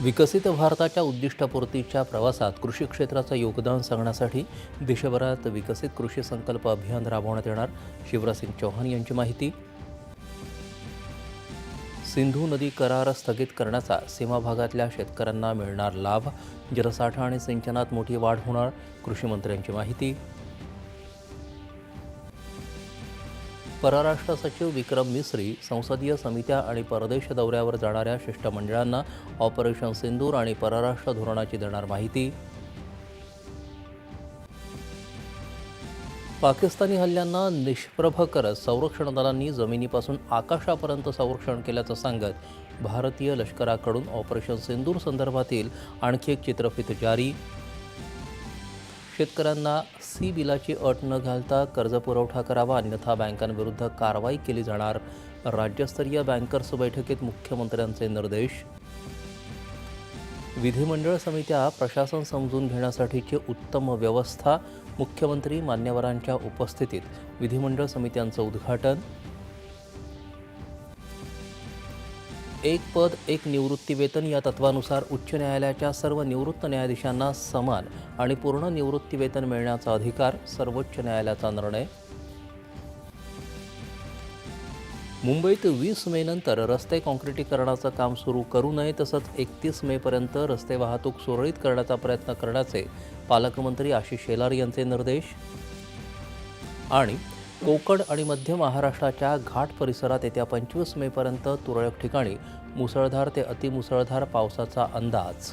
विकसित भारताच्या उद्दिष्टपूर्तीच्या प्रवासात कृषी क्षेत्राचं योगदान सांगण्यासाठी देशभरात विकसित कृषी संकल्प अभियान राबवण्यात येणार. शिवराजसिंग चौहान यांची माहिती. सिंधू नदी करार स्थगित करण्याचा सीमा भागातल्या शेतकऱ्यांना मिळणार लाभ. जलसाठा आणि सिंचनात मोठी वाढ होणार. कृषी मंत्र्यांची माहिती. परराष्ट्र सचिव विक्रम मिस्री संसदीय समित्या आणि परदेश दौऱ्यावर जाणाऱ्या शिष्टमंडळांना ऑपरेशन सिंदूर आणि परराष्ट्र धोरणाची देणार माहिती. पाकिस्तानी हल्ल्यांना निष्प्रभ करत संरक्षण दलांनी जमिनीपासून आकाशापर्यंत संरक्षण केल्याचं सांगत भारतीय लष्कराकडून ऑपरेशन सिंदूर संदर्भातील आणखी एक चित्रफित जारी. शेतकऱ्यांना सी बिलाची अट न घालता कर्जपुरवठा करावा, अन्यथा बँकांविरुद्ध कारवाई केली जाणार. राज्यस्तरीय बँकर्स बैठकीत मुख्यमंत्र्यांचे निर्देश. विधिमंडळ समित्या प्रशासन समजून घेण्यासाठीची उत्तम व्यवस्था. मुख्यमंत्री मान्यवरांच्या उपस्थितीत विधिमंडळ समित्यांचं उद्घाटन. एक पद एक निवृत्तीवेतन या तत्वानुसार उच्च न्यायालयाच्या सर्व निवृत्त न्यायाधीशांना समान आणि पूर्ण निवृत्तीवेतन मिळण्याचा अधिकार. सर्वोच्च न्यायालयाचा निर्णय. मुंबईत 20 मेनंतर रस्ते काँक्रिटीकरणाचं काम सुरू करू नये, तसंच 31 मेपर्यंत रस्ते वाहतूक सुरळीत करण्याचा प्रयत्न करण्याचे पालकमंत्री आशिष शेलार यांचे निर्देश. आणि कोकण आणि मध्य महाराष्ट्राच्या घाट परिसरात येत्या 25 मेपर्यंत तुरळक ठिकाणी मुसळधार ते अतिमुसळधार पावसाचा अंदाज.